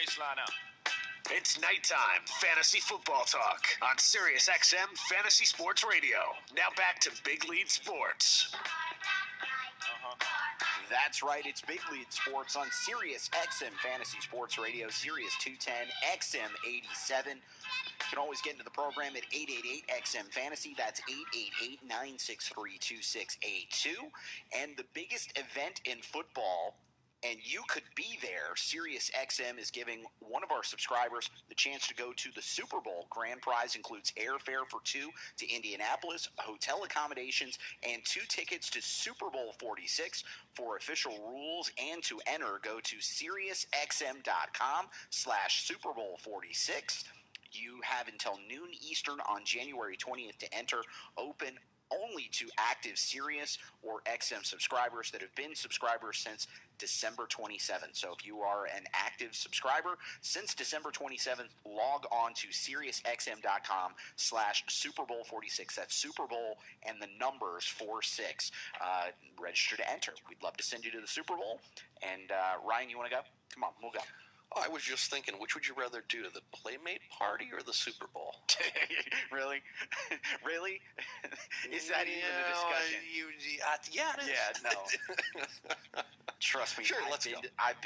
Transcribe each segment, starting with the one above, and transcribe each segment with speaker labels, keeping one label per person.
Speaker 1: baseline out.
Speaker 2: It's nighttime fantasy football talk on Sirius Fantasy Sports Radio. Now back to Big Lead Sports.
Speaker 3: That's right, it's Big Lead Sports on Sirius Fantasy Sports Radio, Sirius 210, XM 87. You can always get into the program at 888-XM-FANTASY. That's 888-963-2682. And the biggest event in football, and you could be there, Sirius XM is giving one of our subscribers the chance to go to the Super Bowl. Grand prize includes airfare for two to Indianapolis, hotel accommodations, and 2 tickets to Super Bowl 46. For official rules and to enter, go to SiriusXM.com/Super Bowl 46. You have until noon Eastern on January 20th to enter. Open only to active Sirius or XM subscribers that have been subscribers since December 27th. So if you are an active subscriber since December 27th, log on to SiriusXM.com/Super Bowl 46. That's Super Bowl and the numbers 46. Register to enter. We'd love to send you to the Super Bowl. And Ryan, you want to go? Come on, we'll go.
Speaker 4: Oh, I was just thinking, which would you rather do, the Playmate Party or the Super Bowl?
Speaker 3: Really? Really? Is that even a discussion?
Speaker 4: Yeah, it is.
Speaker 3: Yeah, no. Trust me.
Speaker 4: Sure, let's go.
Speaker 3: I've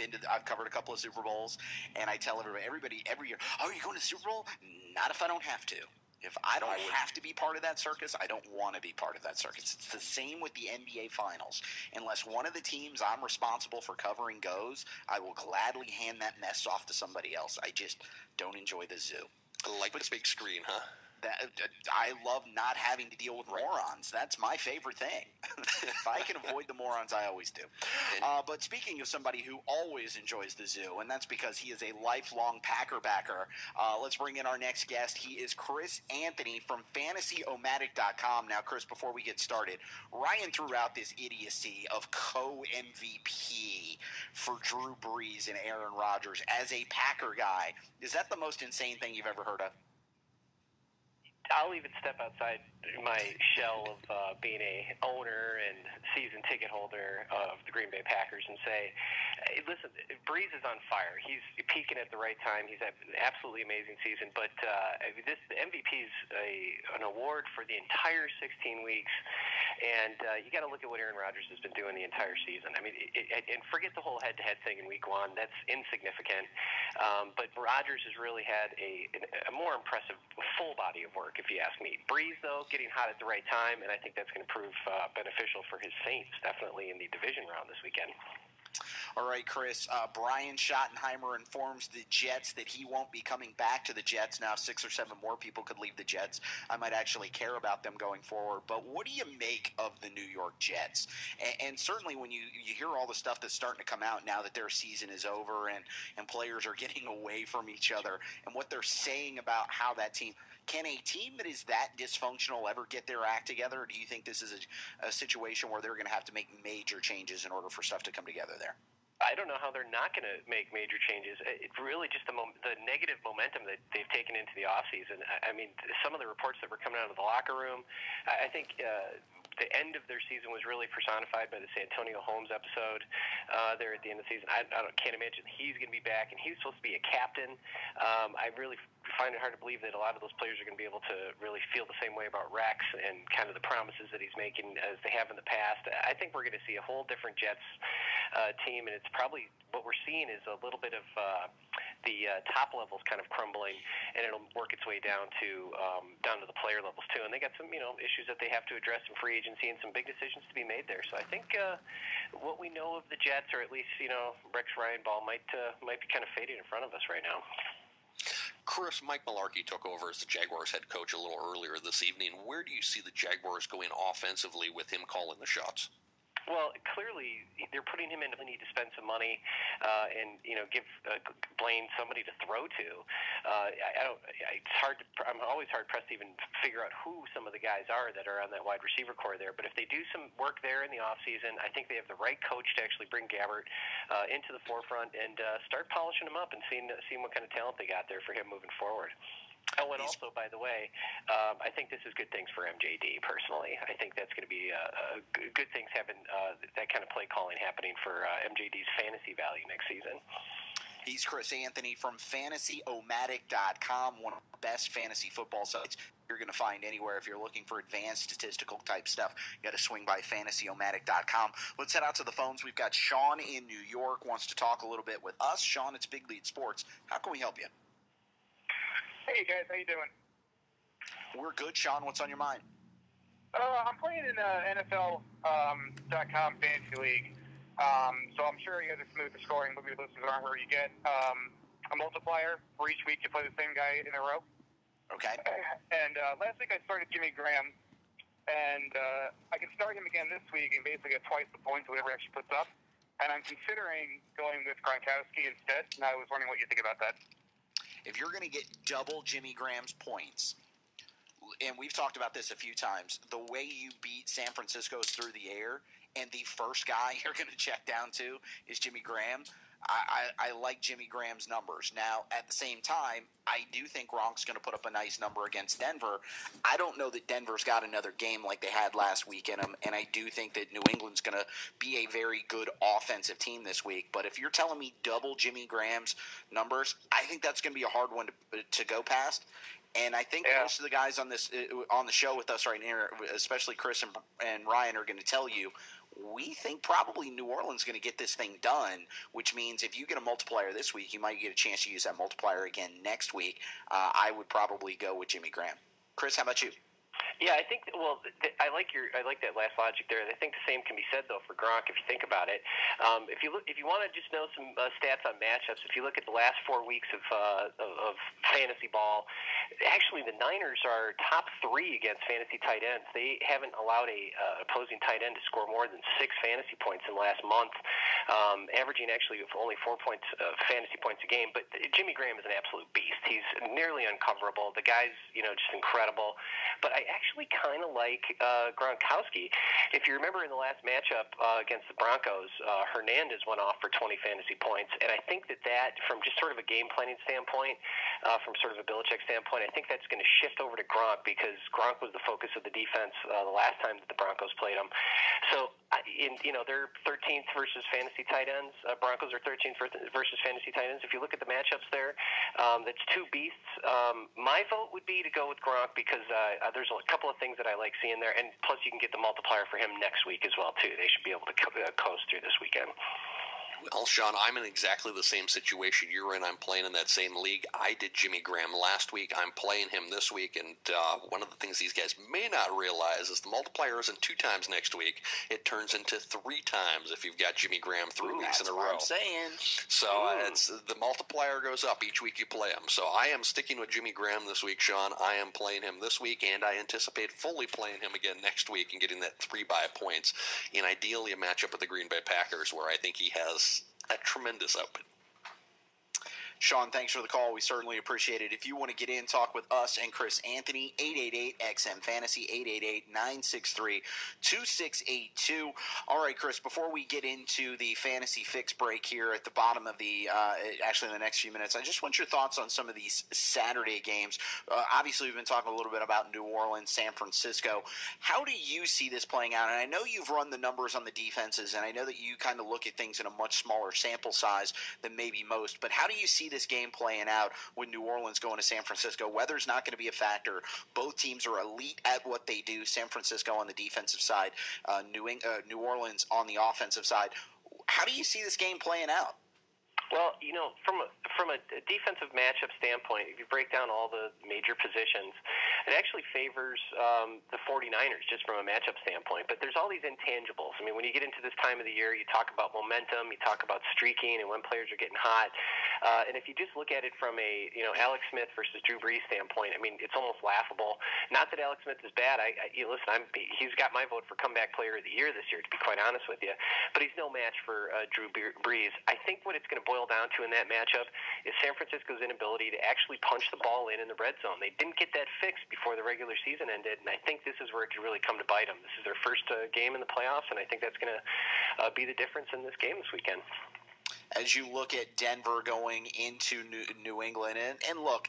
Speaker 3: covered a couple of Super Bowls, and I tell everybody every year, oh, are you going to the Super Bowl? Not if I don't have to. If I don't have to be part of that circus, I don't want to be part of that circus. It's the same with the NBA Finals. Unless one of the teams I'm responsible for covering goes, I will gladly hand that mess off to somebody else. I just don't enjoy the zoo.
Speaker 4: Like the big screen, huh?
Speaker 3: I love not having to deal with morons. That's my favorite thing. If I can avoid the morons, I always do. But speaking of somebody who always enjoys the zoo, and that's because he is a lifelong Packer backer, let's bring in our next guest. He is Chris Anthony from Fantasyomatic.com. Now, Chris, before we get started, Ryan threw out this idiocy of co-MVP for Drew Brees and Aaron Rodgers. As a Packer guy, is that the most insane thing you've ever heard of?
Speaker 5: I'll even step outside my shell of being a owner and season ticket holder of the Green Bay Packers and say, hey, listen, Breeze is on fire. He's peaking at the right time. He's had an absolutely amazing season. But the MVP is an award for the entire 16 weeks. And you got to look at what Aaron Rodgers has been doing the entire season. I mean, and forget the whole head-to-head thing in Week 1. That's insignificant. But Rodgers has really had a more impressive full body of work, if you ask me. Breeze, though, getting hot at the right time, and I think that's going to prove beneficial for his Saints, definitely in the division round this weekend.
Speaker 3: All right, Chris. Brian Schottenheimer informs the Jets that he won't be coming back to the Jets. Now, 6 or 7 more people could leave the Jets. I might actually care about them going forward. But what do you make of the New York Jets? And certainly when you hear all the stuff that's starting to come out now that their season is over and players are getting away from each other and what they're saying about how that team – can a team that is that dysfunctional ever get their act together? Or do you think this is a situation where they're going to have to make major changes in order for stuff to come together there?
Speaker 5: I don't know how they're not going to make major changes. It's really just the negative momentum that they've taken into the offseason. I mean, some of the reports that were coming out of the locker room, I think the end of their season was really personified by the Santonio Holmes episode there at the end of the season. I can't imagine he's going to be back, and he's supposed to be a captain. I really find it hard to believe that a lot of those players are going to be able to really feel the same way about Rex and kind of the promises that he's making as they have in the past. I think we're going to see a whole different Jets team, and it's probably what we're seeing is a little bit of the top levels kind of crumbling, and it'll work its way down to the player levels too. And they got some issues that they have to address in free agency and some big decisions to be made there. So I think what we know of the Jets, or at least Rex Ryan Ball, might be kind of fading in front of us right now.
Speaker 4: Chris, Mike Mularkey took over as the Jaguars head coach a little earlier this evening. Where do you see the Jaguars going offensively with him calling the shots?
Speaker 5: Well, clearly they're putting him in. They need to spend some money and give Blaine somebody to throw to. It's hard. I'm always hard pressed to even figure out who some of the guys are that are on that wide receiver core there. But if they do some work there in the offseason, I think they have the right coach to actually bring Gabbert into the forefront and start polishing him up and seeing what kind of talent they got there for him moving forward. Oh, and also, by the way, I think this is good things for MJD, personally. I think that's going to be good things having that kind of play calling happening for MJD's fantasy value next season.
Speaker 3: He's Chris Anthony from Fantasyomatic.com, one of the best fantasy football sites you're going to find anywhere. If you're looking for advanced statistical type stuff, you got to swing by Fantasyomatic.com. Let's head out to the phones. We've got Sean in New York, wants to talk a little bit with us. Sean, it's Big Lead Sports. How can we help you?
Speaker 1: Hey guys, how you doing?
Speaker 3: We're good, Sean. What's on your mind?
Speaker 1: I'm playing in NFL.com Fantasy League, so I'm sure you guys are familiar with the scoring. Maybe listeners aren't, where you get a multiplier for each week. You play the same guy in a row.
Speaker 3: Okay.
Speaker 1: And last week I started Jimmy Graham, and I can start him again this week and basically get twice the points whatever he actually puts up. And I'm considering going with Gronkowski instead, and I was wondering what you think about that.
Speaker 3: If you're going to get double Jimmy Graham's points, and we've talked about this a few times, the way you beat San Francisco is through the air, and the first guy you're going to check down to is Jimmy Graham. I like Jimmy Graham's numbers. Now, at the same time, I do think Gronk's going to put up a nice number against Denver. I don't know that Denver's got another game like they had last week in them, and I do think that New England's going to be a very good offensive team this week. But if you're telling me double Jimmy Graham's numbers, I think that's going to be a hard one to go past. And I think most of the guys on the show with us right now, especially Chris and Ryan, are going to tell you, we think probably New Orleans is going to get this thing done, which means if you get a multiplier this week, you might get a chance to use that multiplier again next week. I would probably go with Jimmy Graham. Chris, how about you?
Speaker 5: Yeah, I think. Well, I like that last logic there. I think the same can be said though for Gronk if you think about it. If you want to just know some stats on matchups, if you look at the last 4 weeks of fantasy ball, actually the Niners are top 3 against fantasy tight ends. They haven't allowed a opposing tight end to score more than 6 fantasy points in the last month, averaging actually only 4 points fantasy points a game. But Jimmy Graham is an absolute beast. He's nearly uncoverable. The guy's just incredible. But I actually kind of like Gronkowski. If you remember in the last matchup against the Broncos, Hernandez went off for 20 fantasy points, and I think that from just sort of a game planning standpoint, from sort of a Belichick standpoint, I think that's going to shift over to Gronk because Gronk was the focus of the defense the last time that the Broncos played him. So, they're 13th versus fantasy tight ends. Broncos are 13th versus fantasy tight ends. If you look at the matchups there, that's 2 beasts. My vote would be to go with Gronk because there's a couple of things that I like seeing there, and plus you can get the multiplier for him next week as well, too. They should be able to coast through this weekend.
Speaker 4: Well, Sean, I'm in exactly the same situation you're in. I'm playing in that same league. I did Jimmy Graham last week. I'm playing him this week, and one of the things these guys may not realize is the multiplier isn't 2 times next week. It turns into 3 times if you've got Jimmy Graham 3 weeks in a row.
Speaker 3: That's what I'm saying.
Speaker 4: So the multiplier goes up each week you play him. So I am sticking with Jimmy Graham this week, Sean. I am playing him this week, and I anticipate fully playing him again next week and getting that 3-bye points in ideally a matchup with the Green Bay Packers where I think he has a tremendous open.
Speaker 3: Sean, thanks for the call. We certainly appreciate it. If you want to get in, talk with us and Chris Anthony, 888-XM-FANTASY, 888-963-2682. All right, Chris, before we get into the Fantasy Fix break here at the bottom of the, actually in the next few minutes, I just want your thoughts on some of these Saturday games. Obviously, we've been talking a little bit about New Orleans, San Francisco. How do you see this playing out? And I know you've run the numbers on the defenses, and I know that you kind of look at things in a much smaller sample size than maybe most, but how do you see this game playing out with New Orleans going to San Francisco? Weather's not going to be a factor. Both teams are elite at what they do. San Francisco on the defensive side, New Orleans on the offensive side. How do you see this game playing out?
Speaker 5: Well, from a defensive matchup standpoint, if you break down all the major positions, it actually favors the 49ers just from a matchup standpoint. But there's all these intangibles. I mean, when you get into this time of the year, you talk about momentum, you talk about streaking, and when players are getting hot. And if you just look at it from a Alex Smith versus Drew Brees standpoint, I mean, it's almost laughable. Not that Alex Smith is bad. He's got my vote for comeback player of the year this year, to be quite honest with you. But he's no match for Drew Brees. I think what it's going to boil down to in that matchup is San Francisco's inability to actually punch the ball in the red zone. They didn't get that fixed before the regular season ended, and I think this is where it could really come to bite them. This is their first game in the playoffs, and I think that's going to be the difference in this game this weekend.
Speaker 3: As you look at Denver going into New England, and look,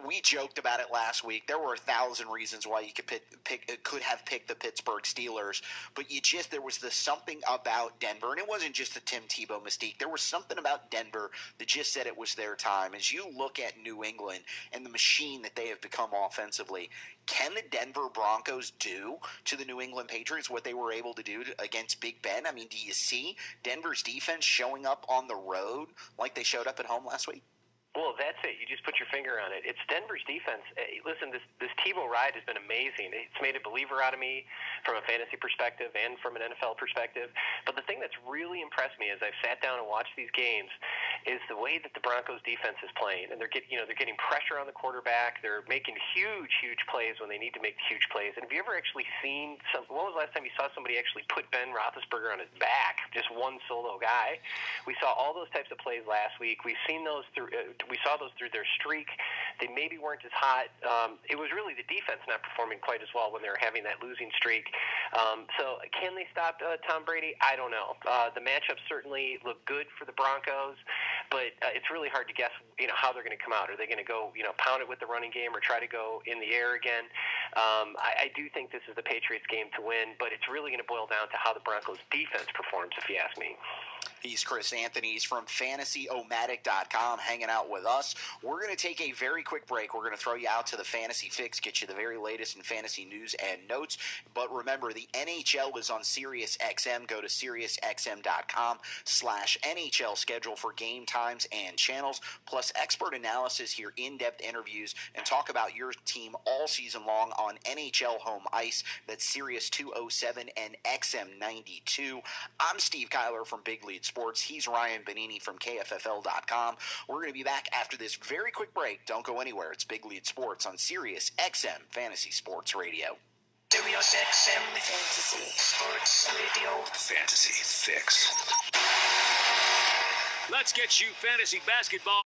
Speaker 3: We joked about it last week. There were 1,000 reasons why you could have picked the Pittsburgh Steelers, but there was something about Denver, and it wasn't just the Tim Tebow mystique. There was something about Denver that just said it was their time. As you look at New England and the machine that they have become offensively, can the Denver Broncos do to the New England Patriots what they were able to do against Big Ben? I mean, do you see Denver's defense showing up on the road like they showed up at home last week?
Speaker 5: Well, that's it. You just put your finger on it. It's Denver's defense. Listen, this Tebow ride has been amazing. It's made a believer out of me from a fantasy perspective and from an NFL perspective. But the thing that's really impressed me as I've sat down and watched these games is the way that the Broncos defense is playing. And they're getting pressure on the quarterback. They're making huge plays when they need to make huge plays. And have you ever actually seen when was the last time you saw somebody actually put Ben Roethlisberger on his back, just one solo guy? We saw all those types of plays last week. We've seen those through. We saw those through their streak. They maybe weren't as hot. It was really the defense not performing quite as well when they were having that losing streak. So can they stop Tom Brady? I don't know. The matchups certainly look good for the Broncos, but it's really hard to guess, how they're going to come out. Are they going to go, pound it with the running game or try to go in the air again? I do think this is the Patriots' game to win, but it's really going to boil down to how the Broncos' defense performs, if you ask me.
Speaker 3: He's Chris Anthony. He's from Fantasyomatic.com, hanging out with us. We're going to take a very quick break. We're going to throw you out to the Fantasy Fix, get you the very latest in fantasy news and notes. But remember, the NHL is on Sirius XM. Go to SiriusXM.com/NHL schedule for game times and channels, plus expert analysis, hear in-depth interviews, and talk about your team all season long on NHL Home Ice. That's Sirius 207 and XM 92. I'm Steve Kyler from Big Lead Sports. He's Ryan Benini from KFFL.com. We're going to be back after this very quick break. Don't go anywhere. It's Big Lead Sports on Sirius XM Fantasy Sports Radio.
Speaker 2: Sirius XM Fantasy Sports Radio. Fantasy Fix.
Speaker 6: Let's get you fantasy basketball